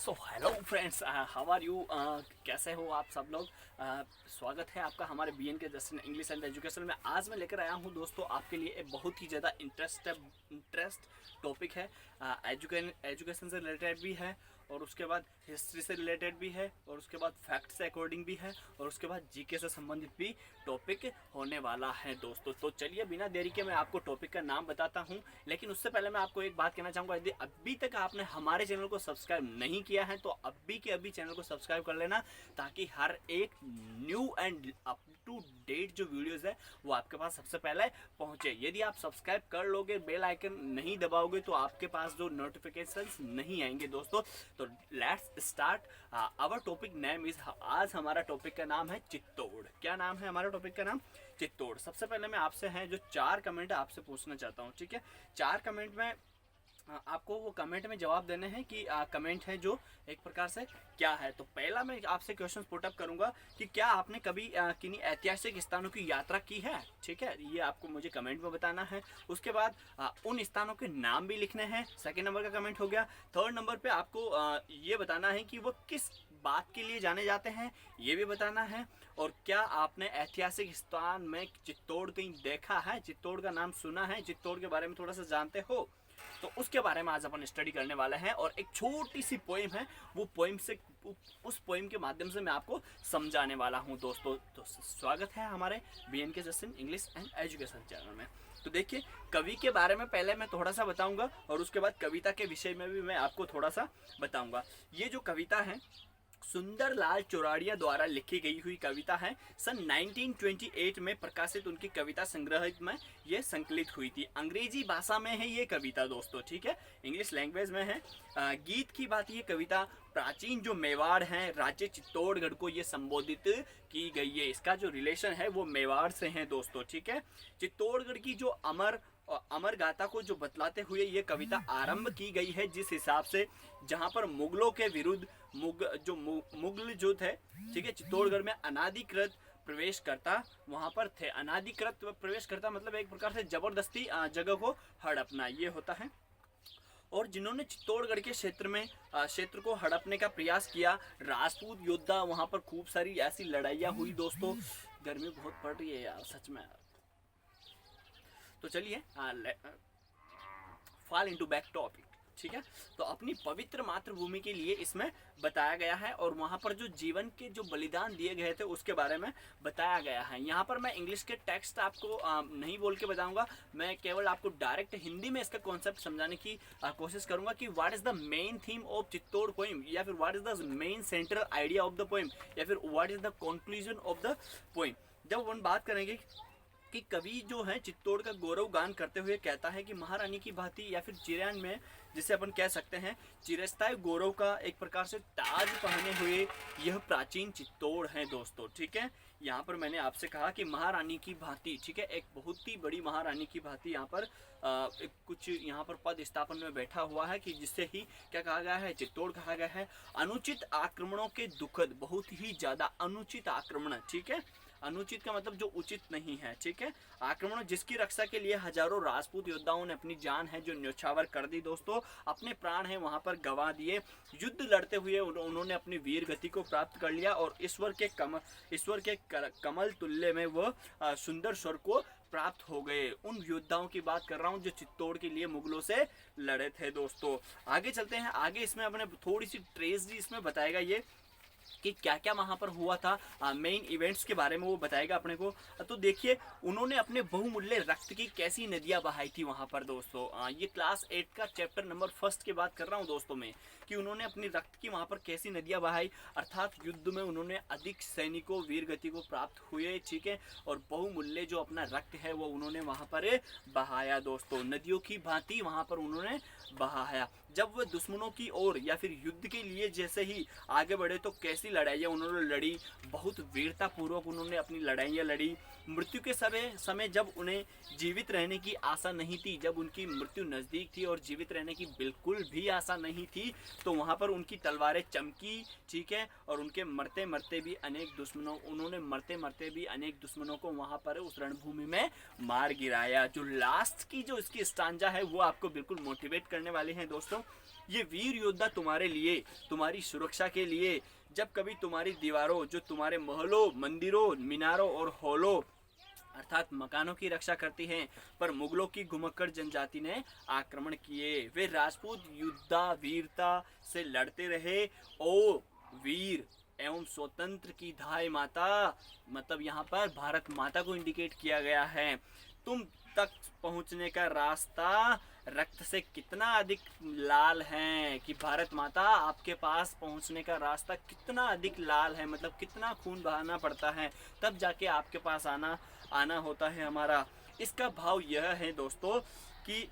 So hello friends, how are you. कैसे हो आप सब लोग। स्वागत है आपका हमारे B N K Justin English and education में। आज मैं लेकर आया हूँ दोस्तों आपके लिए एक बहुत ही ज़्यादा इंटरेस्ट टॉपिक है। एजुकेशन से रिलेटेड भी है, और उसके बाद हिस्ट्री से रिलेटेड भी है, और उसके बाद फैक्ट से अकॉर्डिंग भी है, और उसके बाद जीके से संबंधित भी टॉपिक होने वाला है दोस्तों। तो चलिए बिना देरी के मैं आपको टॉपिक का नाम बताता हूं, लेकिन उससे पहले मैं आपको एक बात कहना चाहूँगा। यदि अभी तक आपने हमारे चैनल को सब्सक्राइब नहीं किया है तो अभी के अभी चैनल को सब्सक्राइब कर लेना, ताकि हर एक new and up to date जो वीडियोज़ है वो आपके पास सबसे पहले पहुंचे। यदि आप सब्सक्राइब कर लोगे, बेल आइकन नहीं दबाओगे, तो आपके पास जो नोटिफिकेशंस नहीं आएंगे दोस्तों। तो let's start our topic name is. आज हमारा टॉपिक का नाम है चित्तौड़। क्या नाम है हमारा टॉपिक का नाम? चित्तौड़। सबसे पहले मैं आपसे हैं जो 4 कमेंट आपसे पूछना चाहता हूँ, ठीक है। 4 कमेंट में आपको वो कमेंट में जवाब देने हैं कि कमेंट है जो एक प्रकार से क्या है। तो पहला मैं आपसे क्वेश्चन पुट अप करूंगा कि क्या आपने कभी किन्हीं ऐतिहासिक स्थानों की यात्रा की है, ठीक है। ये आपको मुझे कमेंट में बताना है। उसके बाद उन स्थानों के नाम भी लिखने हैं। सेकंड नंबर का कमेंट हो गया। थर्ड नंबर पे आपको ये बताना है कि वो किस बात के लिए जाने जाते हैं, ये भी बताना है। और क्या आपने ऐतिहासिक स्थान में चित्तौड़ कहीं देखा है, चित्तौड़ का नाम सुना है, चित्तौड़ के बारे में थोड़ा सा जानते हो, तो उसके बारे में आज अपन स्टडी करने वाले हैं। और एक छोटी सी पोइम है, वो पोइम से उस पोइम के माध्यम से मैं आपको समझाने वाला हूं दोस्तों। तो स्वागत है हमारे B N K Justin English and education channel में। तो देखिए, कवि के बारे में पहले मैं थोड़ा सा बताऊंगा, और उसके बाद कविता के विषय में भी मैं आपको थोड़ा सा बताऊंगा। ये जो कविता है सुंदरलाल चौराड़िया द्वारा लिखी गई हुई कविता है। सन 1928 में प्रकाशित उनकी कविता संग्रह में ये संकलित हुई थी। अंग्रेजी भाषा में है ये कविता दोस्तों, ठीक है, इंग्लिश लैंग्वेज में है। गीत की बात, ये कविता प्राचीन जो मेवाड़ है, राज्य चित्तौड़गढ़ को ये संबोधित की गई है। इसका जो रिलेशन है वो मेवाड़ से है दोस्तों, ठीक है। चित्तौड़गढ़ की जो अमर गाथा को जो बतलाते हुए ये कविता आरंभ की गई है, जिस हिसाब से जहां पर मुगलों के विरुद्ध मुगल जो थे, ठीक है, चित्तौड़गढ़ में अनाधिकृत प्रवेश करता वहां पर थे। अनाधिकृत प्रवेश करता मतलब एक प्रकार से जबरदस्ती जगह को हड़पना, ये होता है। और जिन्होंने चित्तौड़गढ़ के क्षेत्र को हड़पने का प्रयास किया, राजपूत योद्धा, वहां पर खूब सारी ऐसी लड़ाइयाँ हुई दोस्तों। गर्मी बहुत पड़ रही है यार, सच में। तो चलिए फॉल इनटू बैक टॉपिक, ठीक है। तो अपनी पवित्र मातृभूमि के लिए इसमें बताया गया है, और वहां पर जो जीवन के जो बलिदान दिए गए थे उसके बारे में बताया गया है। यहाँ पर मैं इंग्लिश के टेक्स्ट आपको नहीं बोल के बताऊंगा, मैं केवल आपको डायरेक्ट हिंदी में इसका कॉन्सेप्ट समझाने की कोशिश करूंगा कि what is the main theme of Chittor poem, या फिर what is the main central idea of the poem, या फिर what is the conclusion of the poem. जब हम बात करेंगे कि कवि जो है चित्तौड़ का गौरव गान करते हुए कहता है कि महारानी की भांति, या फिर चिरयान में जिसे अपन कह सकते हैं, चिरस्थायी गौरव का एक प्रकार से ताज पहने हुए यह प्राचीन चित्तौड़ है दोस्तों, ठीक है। यहाँ पर मैंने आपसे कहा कि महारानी की भांति, ठीक है, एक बहुत ही बड़ी महारानी की भांति यहाँ पर कुछ यहाँ पर पद स्थापन में बैठा हुआ है, कि जिससे ही क्या कहा गया है, चित्तौड़ कहा गया है। अनुचित आक्रमणों के दुखद, बहुत ही ज्यादा अनुचित आक्रमण, ठीक है, अनुचित का मतलब जो उचित नहीं है, ठीक है, आक्रमण जिसकी रक्षा के लिए हजारों राजपूत योद्धाओं ने अपनी जान है जो न्यौछावर कर दी दोस्तों, अपने प्राण है वहां पर गंवा दिए। युद्ध लड़ते हुए उन्होंने अपनी वीर गति को प्राप्त कर लिया, और ईश्वर के कमल तुल्य में वह सुंदर स्वर को प्राप्त हो गए। उन योद्धाओं की बात कर रहा हूं जो चित्तौड़ के लिए मुगलों से लड़े थे दोस्तों। आगे चलते हैं, आगे इसमें अपने थोड़ी सी ट्रेजडी इसमें बताएगा ये कि क्या क्या वहां पर हुआ था, मेन इवेंट्स के बारे में वो बताएगा अपने को। तो देखिए, उन्होंने अपने बहुमूल्य रक्त की कैसी नदियां बहाई थी वहां पर दोस्तों। ये क्लास 8 का चैप्टर नंबर 1 की बात कर रहा हूं दोस्तों में, कि उन्होंने अपनी रक्त की वहां पर कैसी नदियां बहाई, अर्थात युद्ध में उन्होंने अधिक सैनिकों वीर गति को प्राप्त हुए, ठीक है, और बहुमूल्य जो अपना रक्त है वो उन्होंने वहां पर बहाया दोस्तों, नदियों की भांति वहां पर उन्होंने बहाया। जब वह दुश्मनों की ओर या फिर युद्ध के लिए जैसे ही आगे बढ़े तो कैसी लड़ाइयाँ उन्होंने लड़ी, बहुत वीरता पूर्वक उन्होंने अपनी लड़ाइयाँ लड़ी। मृत्यु के समय जब उन्हें जीवित रहने की आशा नहीं थी, जब उनकी मृत्यु नज़दीक थी और जीवित रहने की बिल्कुल भी आशा नहीं थी, तो वहाँ पर उनकी तलवारें चमकी, ठीक है, और उनके मरते मरते भी अनेक दुश्मनों को वहाँ पर उस रणभूमि में मार गिराया। जो लास्ट की जो इसकी स्टांजा है वो आपको बिल्कुल मोटिवेट करने वाली है दोस्तों। ये वीर योद्धा तुम्हारे लिए, तुम्हारी सुरक्षा के लिए, जब कभी तुम्हारी दीवारों, जो तुम्हारे महलों, मंदिरों, मीनारों और हॉलों अर्थात मकानों की रक्षा करती हैं, पर मुगलों की घुमक्कड़ जनजाति ने आक्रमण किए। वे राजपूत युद्धा वीरता से लड़ते रहे। ओ वीर एवं स्वतंत्र की धाय माता, मतलब यहाँ पर भारत माता को इंडिकेट किया गया है। तुम तक पहुँचने का रास्ता रक्त से कितना अधिक लाल है, कि भारत माता आपके पास पहुँचने का रास्ता कितना अधिक लाल है, मतलब कितना खून बहाना पड़ता है तब जाके आपके पास आना होता है हमारा। इसका भाव यह है दोस्तों कि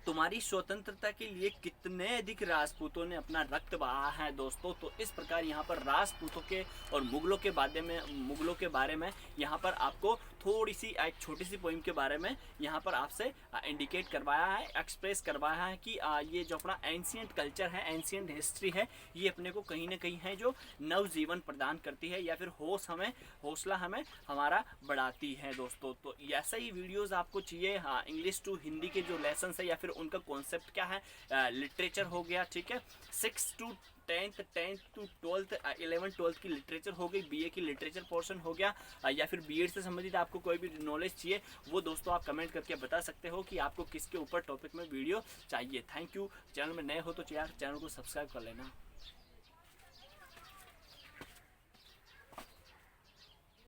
तुम्हारी स्वतंत्रता के लिए कितने अधिक राजपूतों ने अपना रक्त बहा है दोस्तों। तो इस प्रकार यहाँ पर राजपूतों के और मुगलों के बारे में यहाँ पर आपको थोड़ी सी एक छोटी सी पोइम के बारे में यहाँ पर आपसे इंडिकेट करवाया है, एक्सप्रेस करवाया है कि ये जो अपना एंशियंट कल्चर है, एंशियंट हिस्ट्री है, ये अपने को कहीं ना कहीं है जो नवजीवन प्रदान करती है या फिर हौसला हमें हमारा बढ़ाती है दोस्तों। तो ऐसा ही वीडियोस आपको चाहिए, हाँ, इंग्लिश टू हिंदी के जो लेसन है या फिर उनका कॉन्सेप्ट क्या है, लिटरेचर हो गया, ठीक है, 6 to 10th, 10th to 12th, 11th 12th की लिटरेचर हो गई, बीए की लिटरेचर पोर्शन हो गया, या फिर बीएड से संबंधित आपको कोई भी नॉलेज चाहिए वो दोस्तों आप कमेंट करके बता सकते हो कि आपको किसके ऊपर टॉपिक में वीडियो चाहिए। Thank you. चैनल में नए हो तो यार चैनल को सब्सक्राइब कर लेना।